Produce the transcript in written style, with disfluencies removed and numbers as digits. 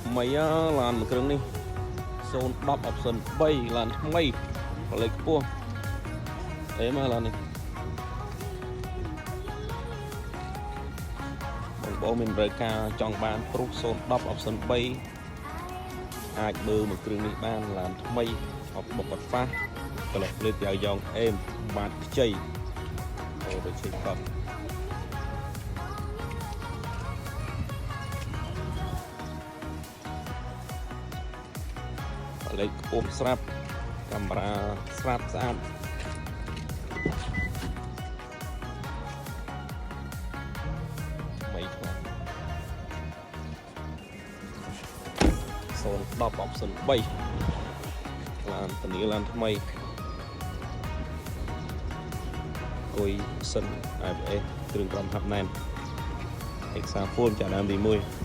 ថ្មីឡានមួយគ្រឿងនេះ010 option 3ឡានថ្មីបលេខខ្ពស់អេមកឡាននេះបងមានរយការចង់បានព្រុស010 option 3អាចមើលមួយគ្រឿងនេះបានឡានថ្មីអបបុកអត់ប៉ះកន្លះភ្លេតយ៉ាវយ៉ងអេមបាទខ្ចីអូដូចជិះកប់លេខខ្ពស់ស្រាប់កាមេរ៉ាស្រាប់ស្អាត3ឆ្នាំ010 option 3ឡានធានាឡានថ្មីអុយសិន IBS គ្រឿងក្រំហាប់ណែន Exa Full ចាដើមទី1